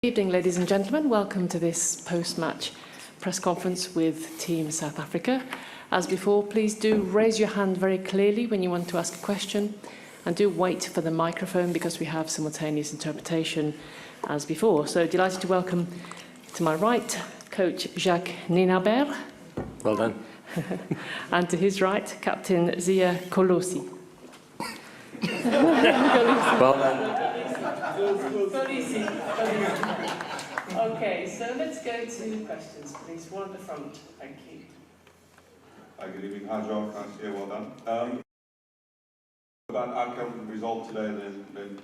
Good evening, ladies and gentlemen. Welcome to this post-match press conference with Team South Africa. As before, please do raise your hand very clearly when you want to ask a question, and do wait for the microphone because we have simultaneous interpretation as before. So delighted to welcome to my right, Coach Jacques Nienaber. Well done. And to his right, Captain Zia Kolisi. Well done. Okay, so let's go to questions, please. One at the front. Thank you. Hi, good evening. Hi, Joe. Nice to hear. Well done. About outcome, result today, then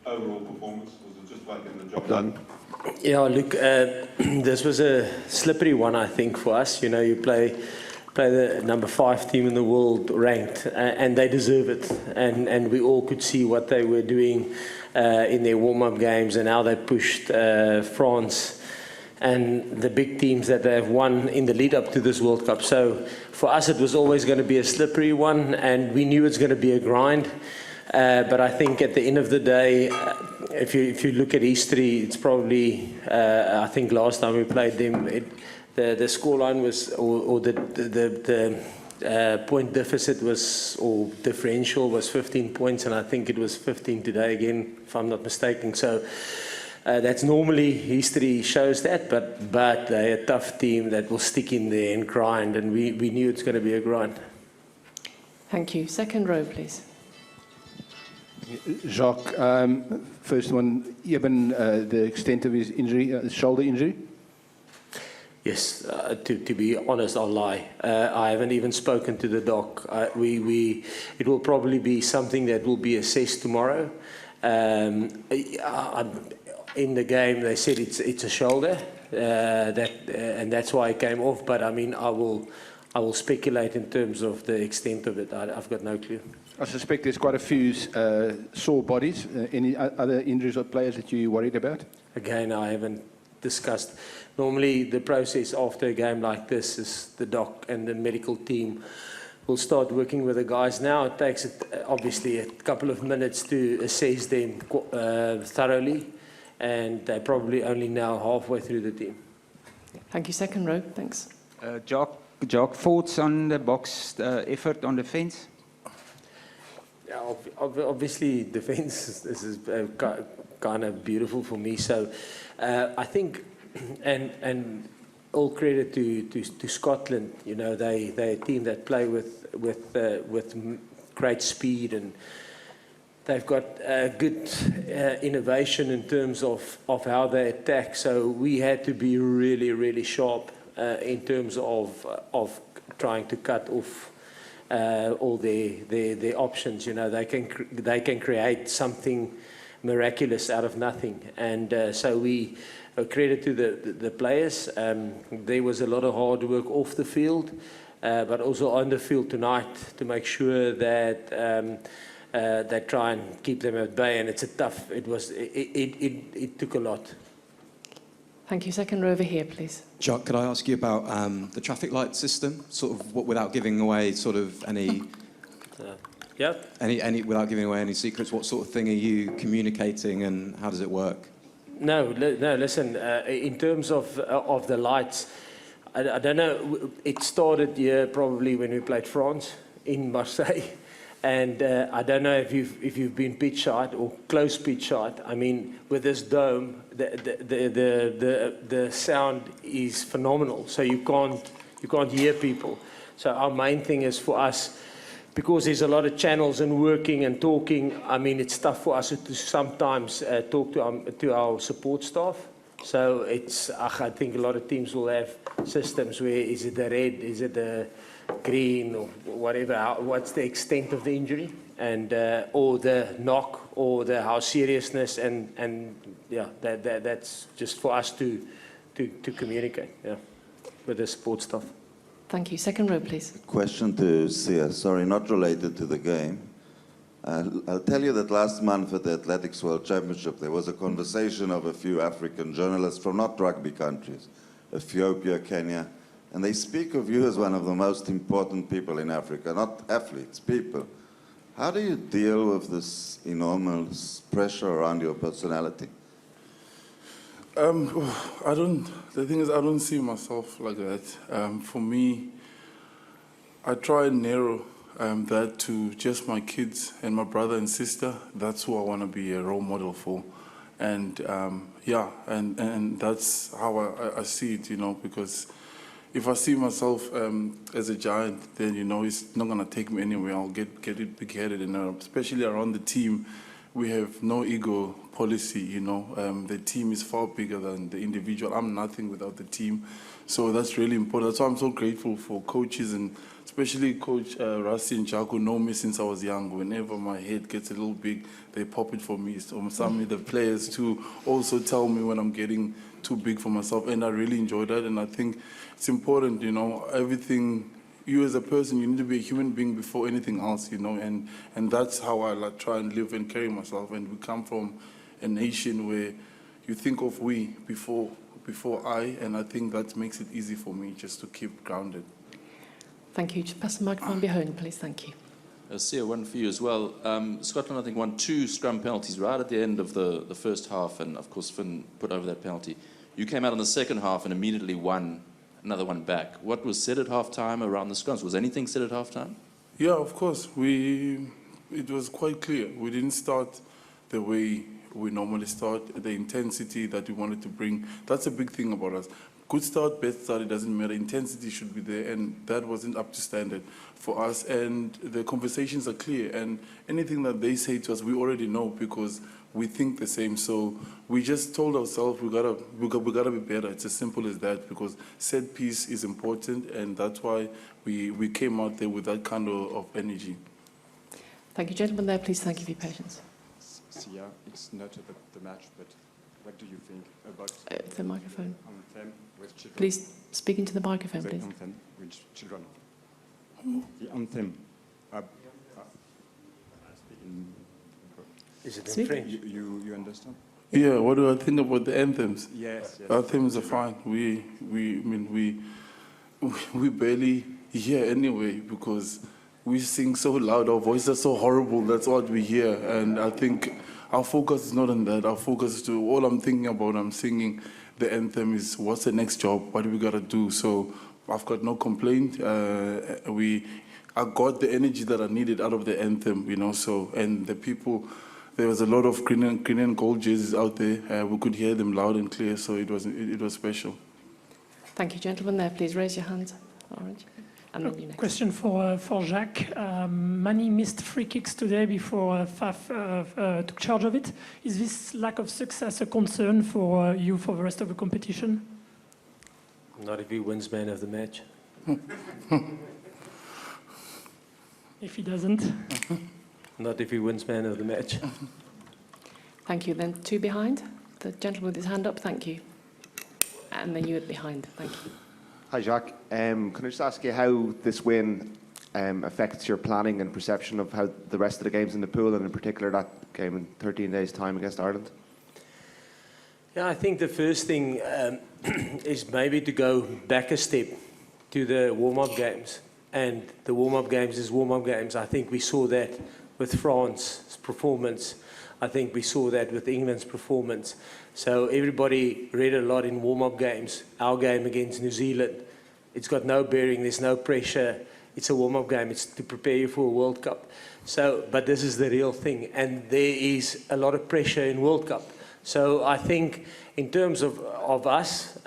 overall performance, was it just about getting the job done? Yeah, look, this was a slippery one, I think, for us. You know, you play the number 5 team in the world ranked, and they deserve it. And we all could see what they were doing in their warm-up games and how they pushed France and the big teams that they've won in the lead-up to this World Cup. So for us, it was always going to be a slippery one, and we knew it's going to be a grind. But I think at the end of the day, if you look at history, it's probably, I think last time we played them, the scoreline was, or the point deficit was, or differential was 15 points, and I think it was 15 today again, if I'm not mistaken. So that's normally, history shows that, but they're a tough team that will stick in there and grind, and we knew it's going to be a grind. Thank you. Second row, please. Jacques, first one, given the extent of his injury, shoulder injury? Yes, to be honest, I'll lie. I haven't even spoken to the doc. It will probably be something that will be assessed tomorrow. In the game, they said it's a shoulder, and that's why it came off. But I mean, I will speculate in terms of the extent of it. I've got no clue. I suspect there's quite a few sore bodies. Any other injuries or players that you're worried about? Again, I haven't discussed. Normally, the process after a game like this is the doc and the medical team will start working with the guys. Now it takes obviously a couple of minutes to assess them thoroughly, and they're probably only now halfway through the team. Thank you. Second row. Thanks. Jacques, thoughts on the box effort on defence? Yeah, obviously, defence this is kind of beautiful for me. So I think, and all credit to Scotland. You know, they're a team that play with great speed, and they've got good innovation in terms of how they attack. So we had to be really, really sharp in terms of trying to cut off all their options. You know, they can create something miraculous out of nothing, and so we credit to the players. There was a lot of hard work off the field, but also on the field tonight to make sure that they try and keep them at bay. And it's a tough. It took a lot. Thank you. Second row over here, please. Jacques, could I ask you about the traffic light system, sort of without giving away sort of any, without giving away any secrets? What sort of thing are you communicating, and how does it work? No. Listen, in terms of the lights, I don't know. It started here probably when we played France in Marseille. And I don't know if you've been pitch side or close pitch side. I mean, with this dome, the sound is phenomenal. So you can't hear people. So our main thing is for us, because there's a lot of channels and working and talking. I mean, it's tough for us to sometimes talk to our support staff. So it's I think a lot of teams will have systems where is it the red, is it the green, or whatever, what's the extent of the injury, and or the knock, or the how seriousness, and yeah, that's just for us to communicate, yeah, with the support staff. Thank you. Second row, please. Question to Sia. Sorry, not related to the game. I'll tell you that last month at the Athletics World Championship, there was a conversation of a few African journalists from not rugby countries, Ethiopia, Kenya, and they speak of you as one of the most important people in Africa, not athletes, people. How do you deal with this enormous pressure around your personality? The thing is, I don't see myself like that. For me, I try and narrow that to just my kids and my brother and sister. That's who I want to be a role model for. And yeah, and that's how I see it, you know, because if I see myself as a giant, then, you know, it's not going to take me anywhere. I'll get it big-headed, and especially around the team, we have no ego policy, you know. The team is far bigger than the individual. I'm nothing without the team. So that's really important. That's why I'm so grateful for coaches, and especially Coach Rassi and Jaco know me since I was young. Whenever my head gets a little big, they pop it for me. So some of the players too also tell me when I'm getting too big for myself, and I really enjoy that. And I think it's important, you know, everything, you as a person, you need to be a human being before anything else, you know, and that's how I like try and live and carry myself. And we come from a nation where you think of we before I, and I think that makes it easy for me just to keep grounded. Thank you. Just pass the microphone behind, please. Thank you. Sia, one for you as well. Scotland, I think, won 2 scrum penalties right at the end of the first half, and of course Finn put over that penalty. You came out in the second half and immediately won another one back. What was said at half-time around the scrums? Was anything said at half-time? Yeah, of course. It was quite clear. We didn't start the way we normally start, the intensity that we wanted to bring. That's a big thing about us. Good start, bad start, it doesn't matter. Intensity should be there, and that wasn't up to standard for us. And the conversations are clear, and anything that they say to us, we already know because we think the same. So we just told ourselves we gotta be better. It's as simple as that, because set piece is important, and that's why we came out there with that kind of energy. Thank you, gentlemen. There, please. Thank you for your patience. Sia, it's not about the match, but what do you think about the microphone? Anthem with children? Please speak into the microphone, The please. anthem with children. The anthem. Is it in Speak. French? You understand? Yeah, what do I think about the anthems? Yes. Anthems are fine. We barely hear anyway because we sing so loud. Our voices are so horrible. That's what we hear. And I think our focus is not on that. Our focus is to all I'm thinking about. I'm singing the anthem is what's the next job? What do we gotta do? So I've got no complaint. I got the energy that I needed out of the anthem, you know. So and the people. There was a lot of green and gold jerseys out there. We could hear them loud and clear, so it was special. Thank you, gentlemen. There, please raise your hands. Orange. And then you next. Question for Jacques. Mani missed free kicks today before Faf took charge of it. Is this lack of success a concern for you for the rest of the competition? Not if he wins man of the match. If he doesn't? Not if he wins man of the match. Thank you. Then 2 behind. The gentleman with his hand up. Thank you. And then you at behind. Thank you. Hi, Jacques. Can I just ask you how this win affects your planning and perception of how the rest of the games in the pool, and in particular that game in 13 days' time against Ireland? Yeah, I think the first thing is maybe to go back a step to the warm-up games. And the warm-up games is warm-up games. I think we saw that with France's performance. I think we saw that with England's performance. So everybody read a lot in warm-up games. Our game against New Zealand, it's got no bearing, there's no pressure. It's a warm-up game, it's to prepare you for a World Cup. So, but this is the real thing, and there is a lot of pressure in World Cup. So I think in terms of us,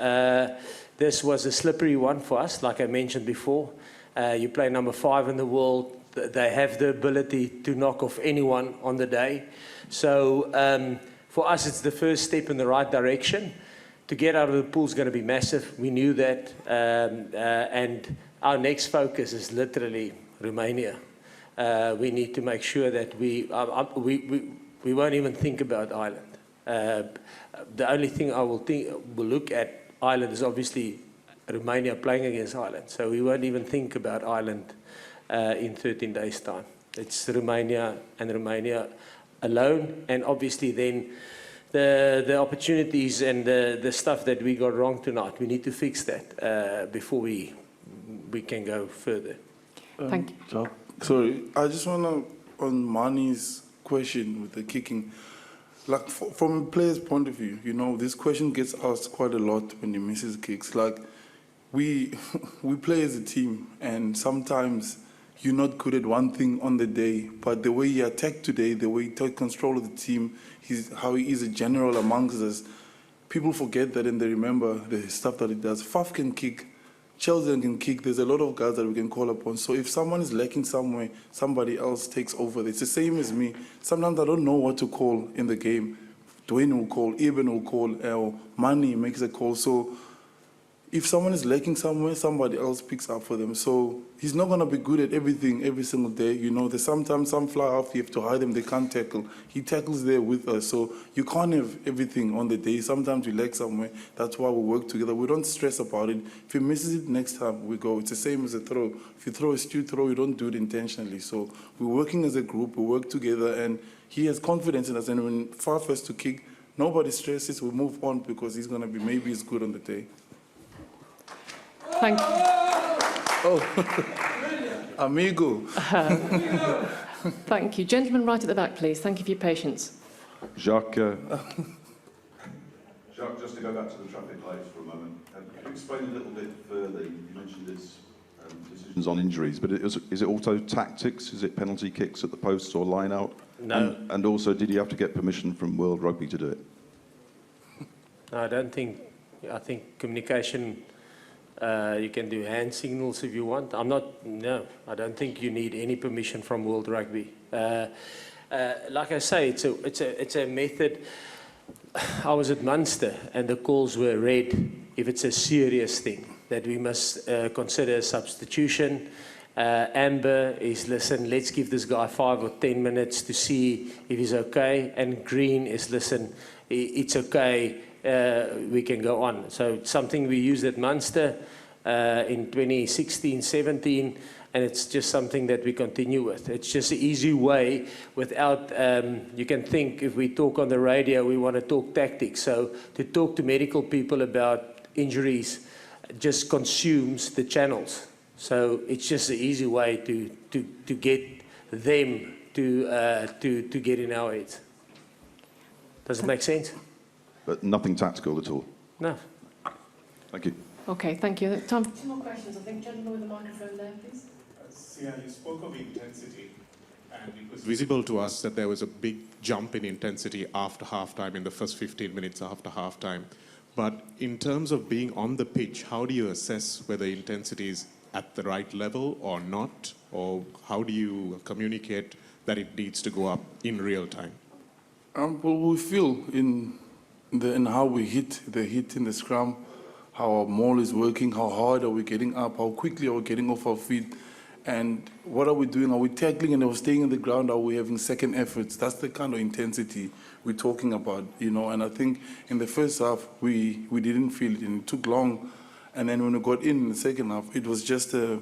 this was a slippery one for us, like I mentioned before. You play number 5 in the world. They have the ability to knock off anyone on the day. So for us, it's the first step in the right direction. To get out of the pool is going to be massive. We knew that. And our next focus is literally Romania. We need to make sure that we won't even think about Ireland. The only thing I will look at Ireland is obviously Romania playing against Ireland. So we won't even think about Ireland in 13 days' time. It's Romania and Romania alone, and obviously then the opportunities and the stuff that we got wrong tonight, we need to fix that before we can go further. Thank you. Sorry, I just want to, on Mani's question with the kicking, like from a player's point of view, you know, this question gets asked quite a lot when he misses kicks. Like, we play as a team, and sometimes you're not good at one thing on the day, but the way he attacked today, the way he took control of the team, how he is a general amongst us, people forget that and they remember the stuff that he does. Faf can kick, Chelsea can kick. There's a lot of guys that we can call upon. So if someone is lacking somewhere, somebody else takes over. It's the same as me. Sometimes I don't know what to call in the game. Dwayne will call, Eben will call, or Manny makes a call. So if someone is lacking somewhere, somebody else picks up for them. So he's not going to be good at everything every single day. You know, there's sometimes some fly off, you have to hide them, they can't tackle. He tackles there with us. So you can't have everything on the day. Sometimes we lack somewhere. That's why we work together. We don't stress about it. If he misses it, next time we go. It's the same as a throw. If you throw a stupid throw, you don't do it intentionally. So we're working as a group. We work together, and he has confidence in us. And when Faf has to kick, nobody stresses. We move on because he's going to be, maybe he's good on the day. Thank you. Oh, amigo. Thank you. Gentleman right at the back, please. Thank you for your patience. Jacques. Jacques, just to go back to the traffic lights for a moment, could you explain a little bit further? You mentioned this decisions On injuries, but is it also tactics? Is it penalty kicks at the posts or line out? No. And also, did you have to get permission from World Rugby to do it? No, I don't think. I think communication. You can do hand signals if you want. No, I don't think you need any permission from World Rugby. Like I say, it's a method. I was at Munster and the calls were read if it's a serious thing that we must consider a substitution. Amber is, listen, let's give this guy 5 or 10 minutes to see if he's okay. And green is, listen, it's okay. We can go on. So it's something we used at Munster in 2016-17, and it's just something that we continue with. It's just an easy way without, you can think if we talk on the radio, we want to talk tactics. So to talk to medical people about injuries just consumes the channels. So it's just an easy way to get them to get in our heads. Does it make sense? But nothing tactical at all? No. Thank you. Okay, thank you. Time for 2 more questions. I think gentleman with the microphone there, please. Sia, you spoke of intensity, and it was visible to us that there was a big jump in intensity after halftime, in the first 15 minutes after halftime. But in terms of being on the pitch, how do you assess whether intensity is at the right level or not? Or how do you communicate that it needs to go up in real time? Well, we feel in how we hit in the scrum, how our maul is working, how hard are we getting up, how quickly are we getting off our feet, and what are we doing? Are we tackling and are we staying in the ground? Are we having second efforts? That's the kind of intensity we're talking about, you know. And I think in the first half, we didn't feel it, and it took long. And then when we got in the second half, it was just a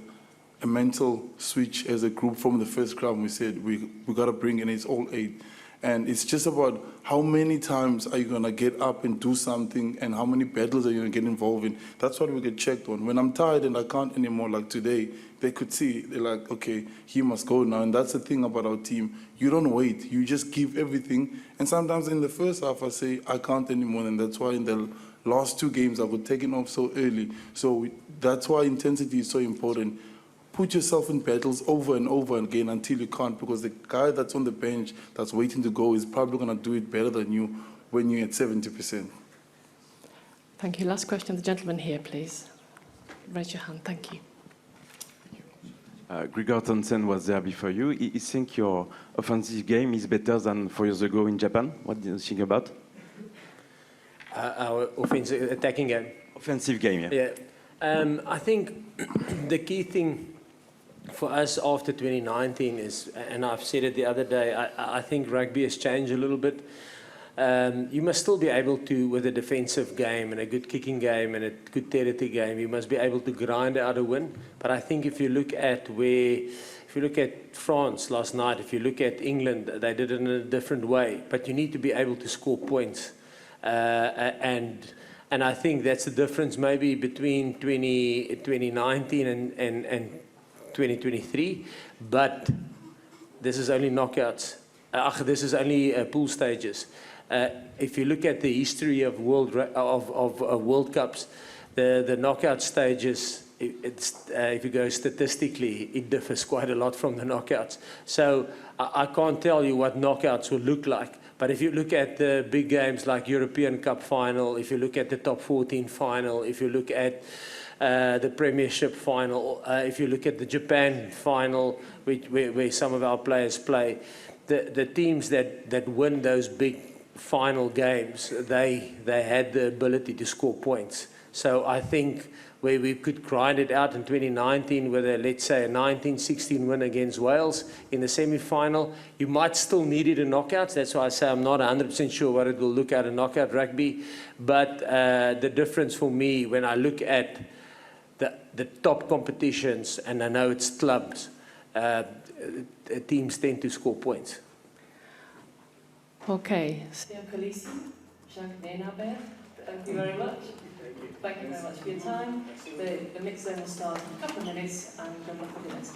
mental switch as a group from the first scrum. We said, we got to bring in, it's all 8. And it's just about how many times are you going to get up and do something, and how many battles are you going to get involved in. That's what we get checked on. When I'm tired and I can't anymore, like today, they could see, they're like, okay, he must go now. And that's the thing about our team. You don't wait. You just give everything. And sometimes in the first half, I say, I can't anymore. And that's why in the last 2 games, I got taken off so early. So that's why intensity is so important. Put yourself in battles over and over again until you can't, because the guy that's on the bench that's waiting to go is probably going to do it better than you when you're at 70%. Thank you. Last question, the gentleman here, please. Raise your hand. Thank you. Gregor Thompson was there before you. You think your offensive game is better than 4 years ago in Japan? What do you think about? Our offensive attacking game. Offensive game, yeah. Yeah. I think the key thing for us after 2019 is, and I've said it the other day, I think rugby has changed a little bit. You must still be able to, with a defensive game and a good kicking game and a good territory game, you must be able to grind out a win. But I think if you look at France last night, if you look at England, they did it in a different way. But you need to be able to score points. And I think that's the difference maybe between 2019 and 2023. But this is only knockouts. This is only pool stages. If you look at the history of World Cups, the knockout stages, if you go statistically, it differs quite a lot from the knockouts. So I can't tell you what knockouts will look like. But if you look at the big games like European Cup final, if you look at the top 14 final, if you look at the Premiership final, if you look at the Japan final, where some of our players play, the teams that win those big final games, they had the ability to score points. So I think where we could grind it out in 2019 with let's say a 19-16 win against Wales in the semi-final, you might still need it in knockouts. That's why I say I'm not 100% sure what it will look at in knockout rugby. But the difference for me when I look at the top competitions, and I know it's clubs, teams tend to score points. Okay, Kolisi, Nienaber, thank you very much. Thank you very much for your time. The mix zone will start in a couple of minutes, and good luck with the next game.